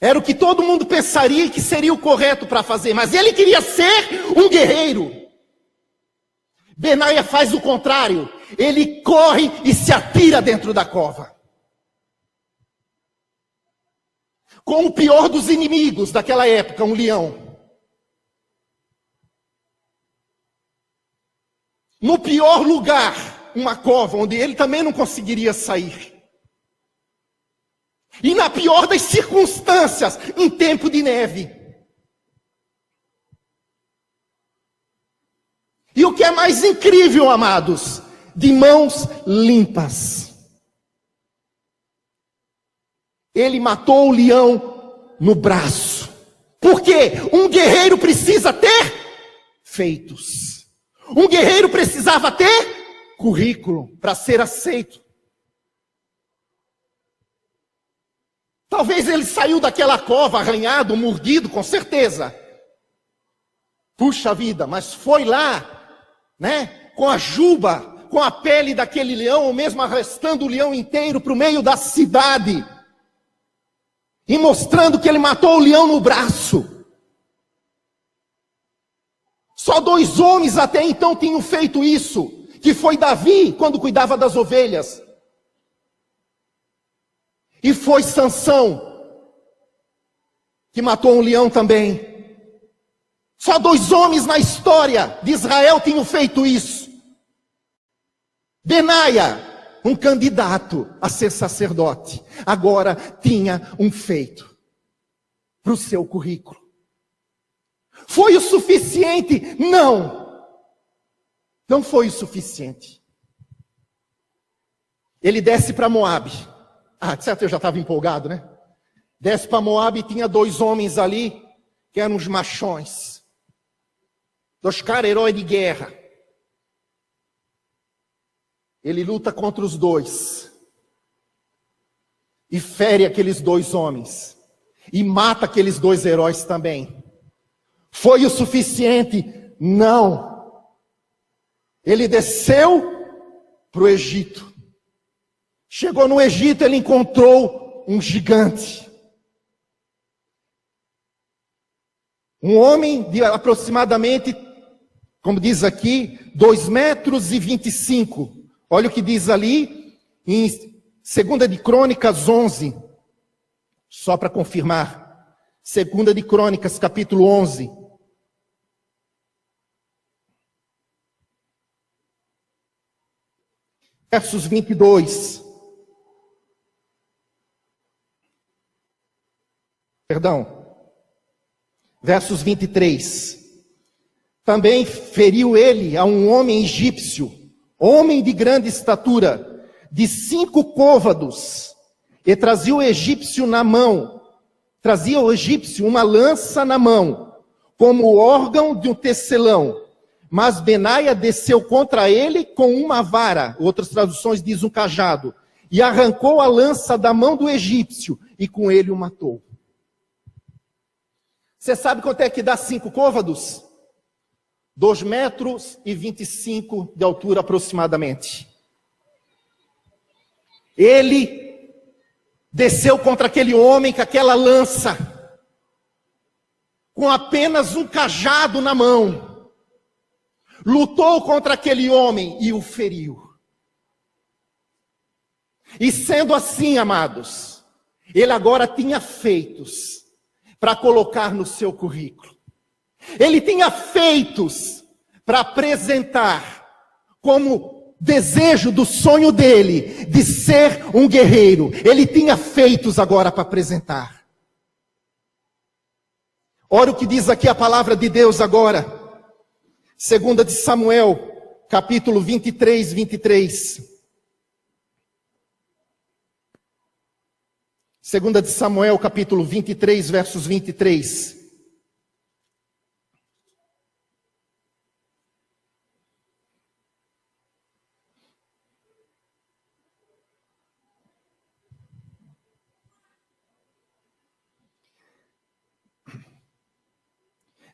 Era o que todo mundo pensaria que seria o correto para fazer. Mas ele queria ser um guerreiro. Benaia faz o contrário. Ele corre e se atira dentro da cova. Com o pior dos inimigos daquela época, um leão. No pior lugar, uma cova, onde ele também não conseguiria sair. E na pior das circunstâncias, em tempo de neve. E o que é mais incrível, amados, de mãos limpas. Ele matou o leão no braço. Por quê? Um guerreiro precisa ter feitos. Um guerreiro precisava ter currículo para ser aceito. Talvez ele saiu daquela cova arranhado, mordido, com certeza. Puxa vida, mas foi lá, né, com a juba, com a pele daquele leão, ou mesmo arrastando o leão inteiro para o meio da cidade. e mostrando que ele matou o leão no braço. Só 2 homens até então tinham feito isso, que foi Davi, quando cuidava das ovelhas, e foi Sansão, que matou um leão também. Só 2 homens na história de Israel tinham feito isso. Benaia, um candidato a ser sacerdote, agora tinha um feito para o seu currículo. Foi o suficiente? Não. Não foi o suficiente. Ele desce para Moabe. Certo, eu já estava empolgado, né? Desce para Moabe e tinha 2 homens ali, que eram os machões. 2 caras heróis de guerra. Ele luta contra os 2. E fere aqueles 2 homens. E mata aqueles 2 heróis também. Foi o suficiente? Não. Ele desceu para o Egito. Chegou no Egito, ele encontrou um gigante. Um homem de aproximadamente, como diz aqui, 2,25 metros. Olha o que diz ali em 2 de Crônicas 11. Só para confirmar. 2 de Crônicas, capítulo 11. Versos 22. Versos 23. Também feriu ele a um homem egípcio, homem de grande estatura, de 5 côvados, e trazia o egípcio uma lança na mão, como o órgão de um tecelão. Mas Benaia desceu contra ele com uma vara, outras traduções dizem um cajado, e arrancou a lança da mão do egípcio, e com ele o matou. Você sabe quanto é que dá 5 côvados? 2,25 metros de altura aproximadamente. Ele desceu contra aquele homem com aquela lança, com apenas um cajado na mão. Lutou contra aquele homem e o feriu. E sendo assim, amados, ele agora tinha feitos para colocar no seu currículo. Ele tinha feitos para apresentar como desejo do sonho dele de ser um guerreiro. Ele tinha feitos agora para apresentar. Olha o que diz aqui a palavra de Deus agora. 2 de Samuel, capítulo 23, 23. 2 de Samuel, capítulo 23, versos 23.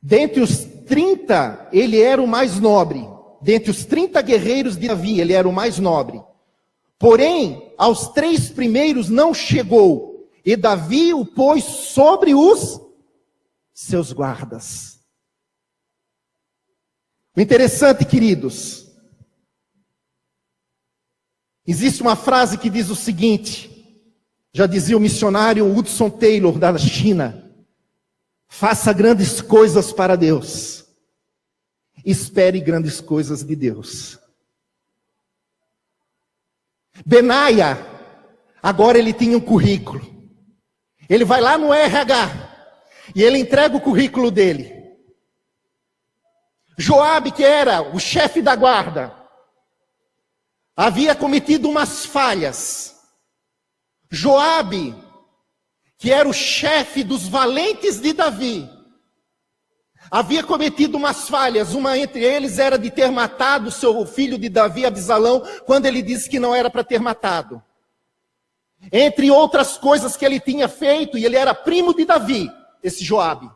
Dentre os 30, ele era o mais nobre. Dentre os 30 guerreiros de Davi, ele era o mais nobre. Porém, aos 3 primeiros não chegou. E Davi o pôs sobre os seus guardas. O interessante, queridos, existe uma frase que diz o seguinte, já dizia o missionário Hudson Taylor da China: faça grandes coisas para Deus, espere grandes coisas de Deus. Benaia, agora ele tinha um currículo. Ele vai lá no RH e ele entrega o currículo dele. Joabe, que era o chefe da guarda, havia cometido umas falhas. Joabe, que era o chefe dos valentes de Davi, havia cometido umas falhas. Uma entre eles era de ter matado seu filho de Davi, Absalão, quando ele disse que não era para ter matado. Entre outras coisas que ele tinha feito, e ele era primo de Davi, esse Joabe.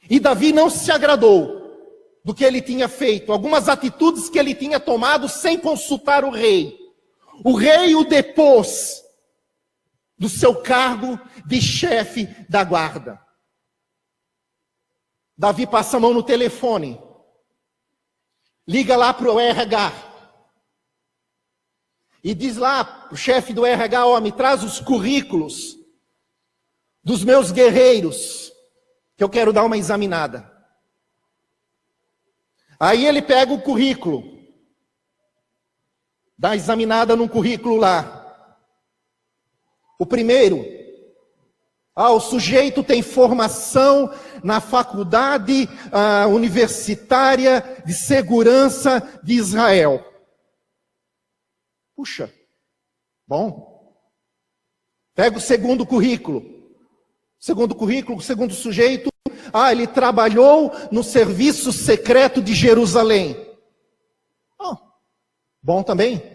E Davi não se agradou do que ele tinha feito, algumas atitudes que ele tinha tomado sem consultar o rei. O rei o depôs. do seu cargo de chefe da guarda. Davi passa a mão no telefone, liga lá para o RH e diz lá, o chefe do RH, ó, me traz os currículos dos meus guerreiros, que eu quero dar uma examinada. Aí ele pega o currículo, dá uma examinada num currículo lá. O primeiro, o sujeito tem formação na faculdade universitária de segurança de Israel. Puxa, bom. Pega o segundo currículo. O segundo sujeito, ele trabalhou no serviço secreto de Jerusalém. Bom também.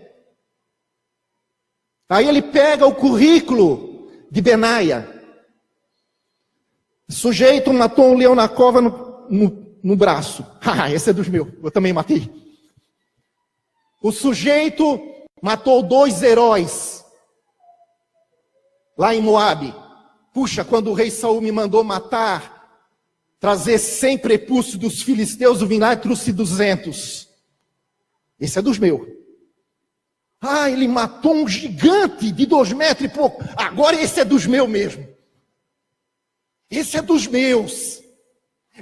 Aí ele pega o currículo de Benaia. O sujeito matou um leão na cova no braço. Esse é dos meus, eu também matei. O sujeito matou 2 heróis lá em Moabe. Puxa, quando o rei Saul me mandou matar, trazer 100 prepúcios dos filisteus, eu vim lá e trouxe 200. Esse é dos meus. Ele matou um gigante de 2 metros e pouco. Agora esse é dos meus mesmo. Esse é dos meus.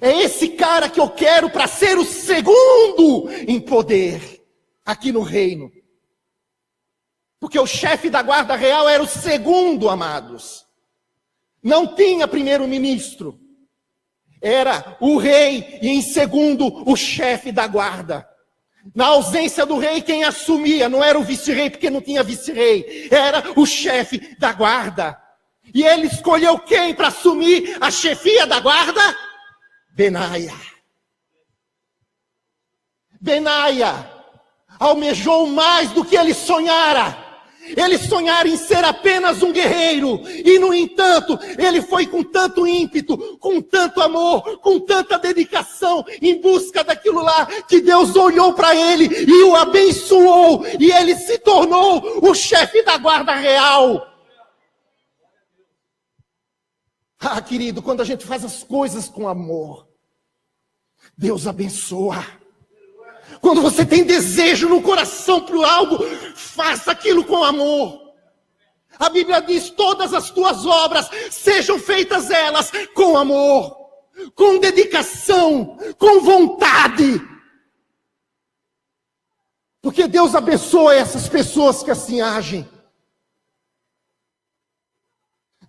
É esse cara que eu quero para ser o segundo em poder aqui no reino. Porque o chefe da guarda real era o segundo, amados. Não tinha primeiro-ministro. Era o rei e em segundo o chefe da guarda. Na ausência do rei, quem assumia não era o vice-rei, porque não tinha vice-rei. Era o chefe da guarda. E ele escolheu quem para assumir a chefia da guarda? Benaia. Benaia almejou mais do que ele sonhara. Ele sonhara em ser apenas um guerreiro. E no entanto, ele foi com tanto ímpeto, com tanto amor, com tanta dedicação, em busca daquilo lá, que Deus olhou para ele e o abençoou. E ele se tornou o chefe da guarda real. Querido, quando a gente faz as coisas com amor, Deus abençoa. Quando você tem desejo no coração por algo, faça aquilo com amor. A Bíblia diz, todas as tuas obras, sejam feitas elas com amor, com dedicação, com vontade. Porque Deus abençoa essas pessoas que assim agem.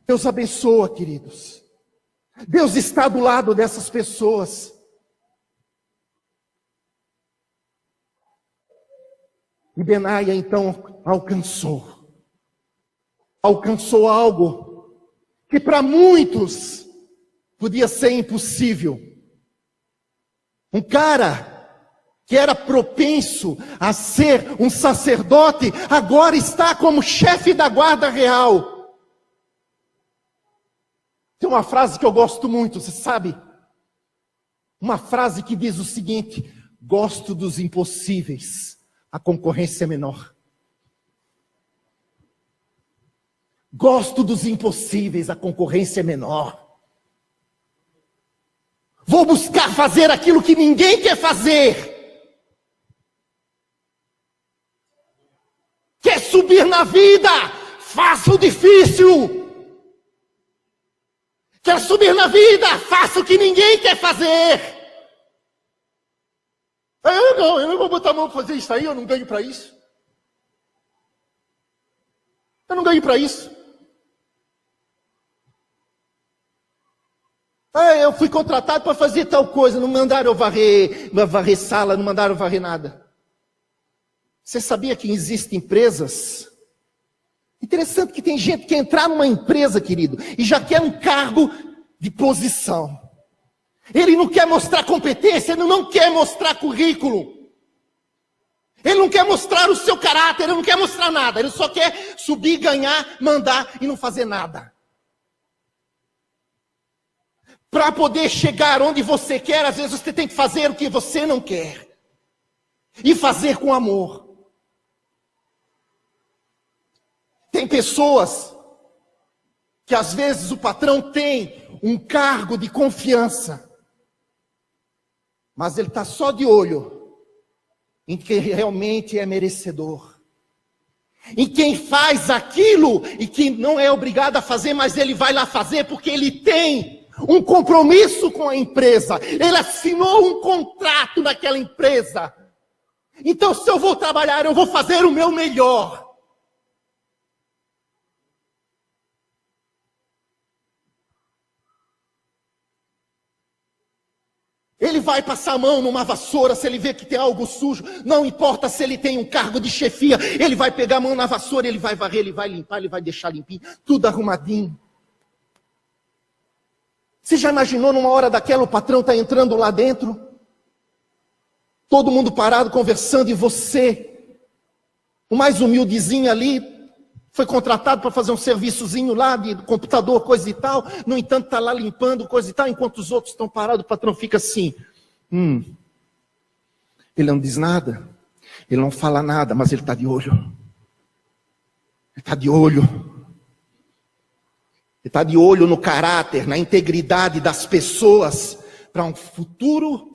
Deus abençoa, queridos. Deus está do lado dessas pessoas. E Benaia então alcançou algo que para muitos podia ser impossível. Um cara que era propenso a ser um sacerdote, agora está como chefe da guarda real. Tem uma frase que eu gosto muito, você sabe? Uma frase que diz o seguinte: gosto dos impossíveis. A concorrência é menor. Gosto dos impossíveis, a concorrência é menor. Vou buscar fazer aquilo que ninguém quer fazer. Quer subir na vida? Faça o difícil. Quer subir na vida? Faça o que ninguém quer fazer. Eu não vou botar a mão para fazer isso aí, eu não ganho para isso. Eu não ganho para isso. Eu fui contratado para fazer tal coisa, não mandaram eu varrer sala, não mandaram eu varrer nada. Você sabia que existem empresas? Interessante que tem gente que quer entrar numa empresa, querido, e já quer um cargo de posição. Ele não quer mostrar competência, ele não quer mostrar currículo. Ele não quer mostrar o seu caráter, ele não quer mostrar nada. Ele só quer subir, ganhar, mandar e não fazer nada. Para poder chegar onde você quer, às vezes você tem que fazer o que você não quer. E fazer com amor. Tem pessoas que às vezes o patrão tem um cargo de confiança, mas ele está só de olho em quem realmente é merecedor, em quem faz aquilo e que não é obrigado a fazer, mas ele vai lá fazer porque ele tem um compromisso com a empresa, ele assinou um contrato naquela empresa. Então, se eu vou trabalhar, eu vou fazer o meu melhor. Ele vai passar a mão numa vassoura se ele vê que tem algo sujo. Não importa se ele tem um cargo de chefia. Ele vai pegar a mão na vassoura, ele vai varrer, ele vai limpar, ele vai deixar limpinho. Tudo arrumadinho. Você já imaginou numa hora daquela o patrão está entrando lá dentro? Todo mundo parado conversando e você, o mais humildezinho ali, foi contratado para fazer um serviçozinho lá de computador, coisa e tal. No entanto, está lá limpando, coisa e tal, enquanto os outros estão parados, o patrão fica assim. Ele não diz nada, ele não fala nada, mas ele está de olho. Ele está de olho. Ele está de olho no caráter, na integridade das pessoas, para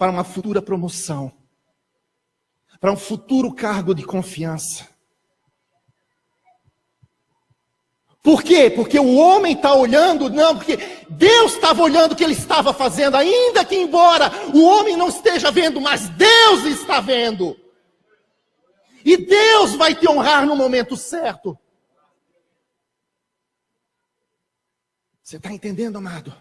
uma futura promoção, para um futuro cargo de confiança. Por quê? Porque o homem está olhando, não, porque Deus estava olhando o que ele estava fazendo, ainda que embora o homem não esteja vendo, mas Deus está vendo. E Deus vai te honrar no momento certo. Você está entendendo, amado?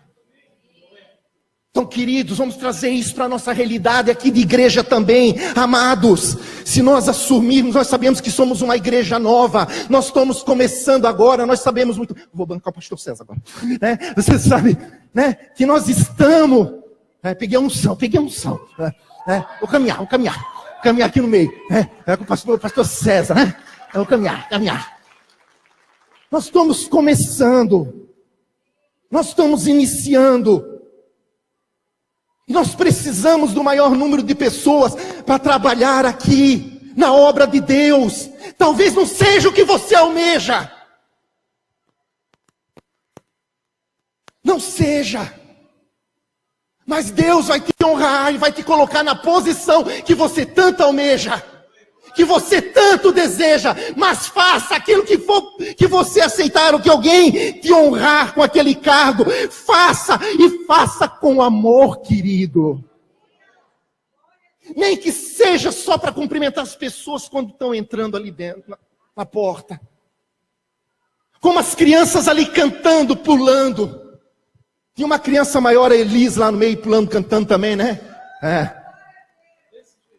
Então, queridos, vamos trazer isso para a nossa realidade aqui de igreja também. Amados, se nós assumirmos, nós sabemos que somos uma igreja nova, nós estamos começando agora, nós sabemos muito... Vou bancar o pastor César agora. Né? Você sabe, né? Que nós estamos... Peguei a unção. Vou caminhar aqui no meio. Com o pastor César, né? Vou caminhar. Nós estamos começando, nós estamos iniciando. E nós precisamos do maior número de pessoas para trabalhar aqui, na obra de Deus. Talvez não seja o que você almeja. Não seja. Mas Deus vai te honrar e vai te colocar na posição que você tanto almeja, que você tanto deseja. Mas faça aquilo que for que você aceitar, ou que alguém te honrar com aquele cargo. Faça, e faça com amor, querido. Nem que seja só para cumprimentar as pessoas quando estão entrando ali dentro, na porta. Como as crianças ali cantando, pulando. Tinha uma criança maior, a Elis, lá no meio, pulando, cantando também, né?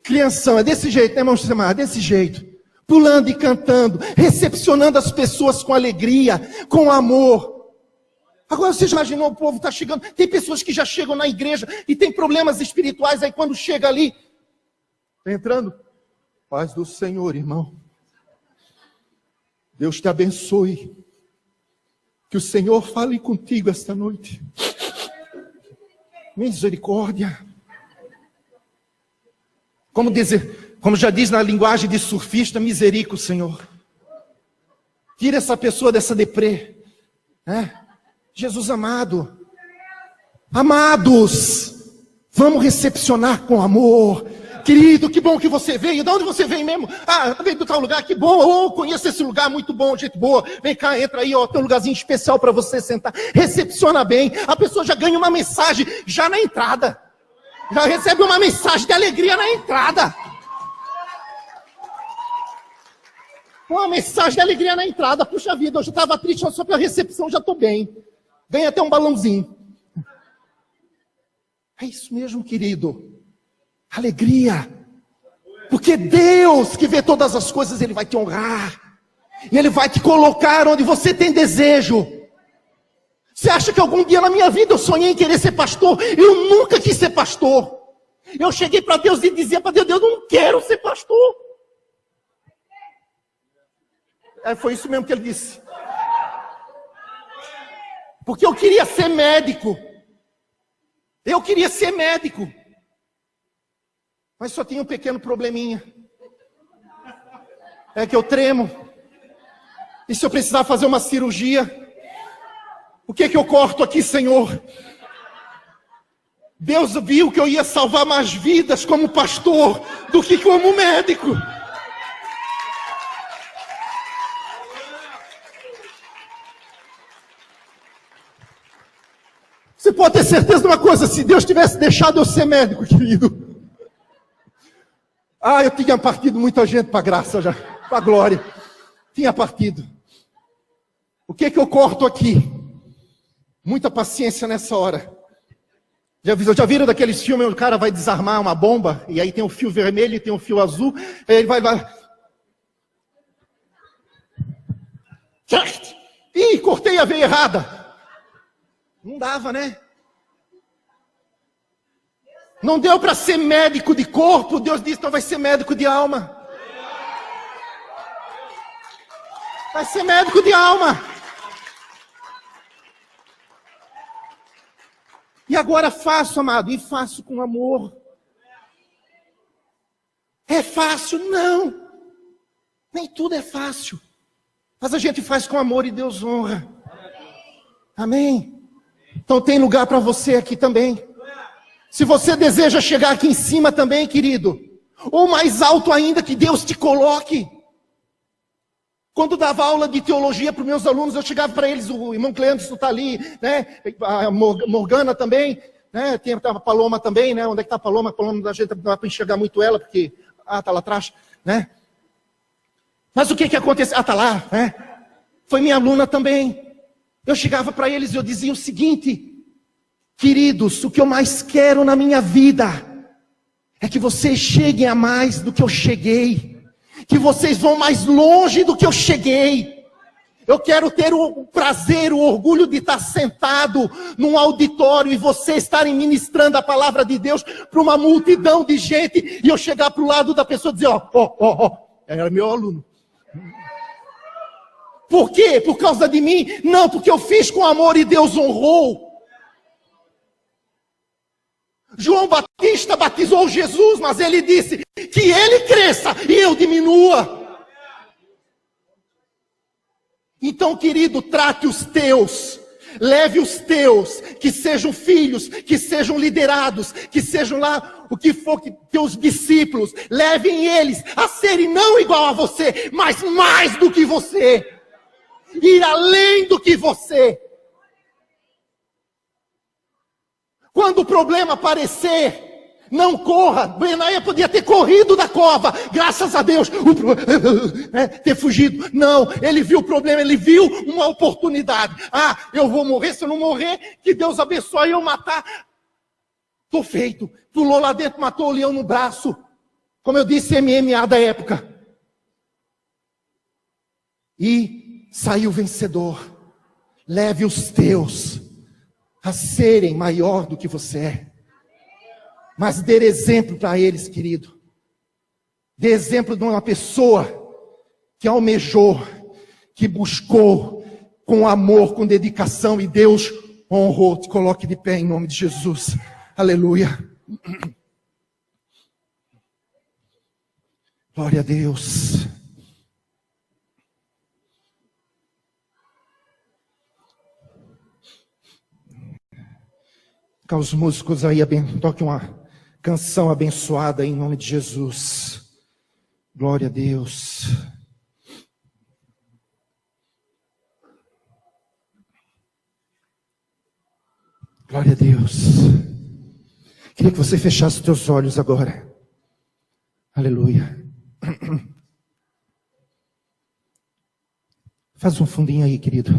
Crianção, é desse jeito, né, irmão Semar? Desse jeito. Pulando e cantando, recepcionando as pessoas com alegria, com amor. Agora você já imaginou, o povo está chegando, tem pessoas que já chegam na igreja e tem problemas espirituais, aí quando chega ali, está entrando, paz do Senhor, irmão. Deus te abençoe. Que o Senhor fale contigo esta noite. Misericórdia. Como já diz na linguagem de surfista, miserico, Senhor. Tira essa pessoa dessa deprê. Jesus amado. Amados, vamos recepcionar com amor. Querido, que bom que você veio. De onde você veio mesmo? Veio do tal lugar, que bom. Conheço esse lugar, muito bom, gente boa. Vem cá, entra aí, tem um lugarzinho especial para você sentar. Recepciona bem. A pessoa já ganha uma mensagem já na entrada. Já recebe uma mensagem de alegria na entrada. Uma mensagem de alegria na entrada. Puxa vida, eu já estava triste, só pela recepção já estou bem. Ganha até um balãozinho. É isso mesmo, querido. Alegria. Porque Deus que vê todas as coisas, Ele vai te honrar. E Ele vai te colocar onde você tem desejo. Você acha que algum dia na minha vida eu sonhei em querer ser pastor? Eu nunca quis ser pastor. Eu cheguei para Deus e dizia para Deus, Deus, eu não quero ser pastor. Foi isso mesmo que ele disse. Porque eu queria ser médico. Eu queria ser médico. Mas só tinha um pequeno probleminha. É que eu tremo. E se eu precisar fazer uma cirurgia, O que eu corto aqui, Senhor? Deus viu que eu ia salvar mais vidas como pastor do que como médico. Você pode ter certeza de uma coisa, se Deus tivesse deixado eu ser médico, querido. Eu tinha partido muita gente para a graça já, para a glória. Tinha partido. O que eu corto aqui? Muita paciência nessa hora. Já viram daqueles filmes onde o cara vai desarmar uma bomba, e aí tem um fio vermelho e tem um fio azul, aí ele vai... Ih, cortei a veia errada. Não dava, né? Não deu para ser médico de corpo, Deus disse, então vai ser médico de alma. Vai ser médico de alma. E agora faço, amado, e faço com amor. É fácil? Não. Nem tudo é fácil. Mas a gente faz com amor e Deus honra. Amém? Então tem lugar para você aqui também. Se você deseja chegar aqui em cima também, querido, ou mais alto ainda, que Deus te coloque. Quando dava aula de teologia para os meus alunos, eu chegava para eles, o irmão Cleandro está ali, né? A Morgana também, né? Tem a Paloma também, né? Onde é que está a Paloma? A Paloma da gente não dá para enxergar muito ela, porque, está lá atrás, né? Mas o que aconteceu? Está lá, né? Foi minha aluna também. Eu chegava para eles e eu dizia o seguinte: queridos, o que eu mais quero na minha vida é que vocês cheguem a mais do que eu cheguei. Que vocês vão mais longe do que eu cheguei. Eu quero ter o prazer, o orgulho de estar sentado num auditório e vocês estarem ministrando a palavra de Deus para uma multidão de gente e eu chegar para o lado da pessoa e dizer, era meu aluno. Por quê? Por causa de mim? Não, porque eu fiz com amor e Deus honrou. João Batista batizou Jesus, mas ele disse que ele cresça e eu diminua. Então, querido, trate os teus, leve os teus, que sejam filhos, que sejam liderados, que sejam lá o que for, que teus discípulos, levem eles a serem não igual a você, mas mais do que você, ir além do que você. Quando o problema aparecer, não corra. Benaia podia ter corrido da cova, graças a Deus, ter fugido. Não, ele viu o problema, ele viu uma oportunidade. Eu vou morrer, se eu não morrer, que Deus abençoe eu matar. Estou feito. Pulou lá dentro, matou o leão no braço. Como eu disse, MMA da época. E saiu vencedor. Leve os teus a serem maior do que você é. Mas dê exemplo para eles, querido. Dê exemplo de uma pessoa que almejou, que buscou com amor, com dedicação, e Deus honrou. Te coloque de pé em nome de Jesus. Aleluia. Glória a Deus. Os músicos aí, toquem uma canção abençoada em nome de Jesus. Glória a Deus. Glória a Deus. Queria que você fechasse os teus olhos agora. Aleluia. Faz um fundinho aí, querido.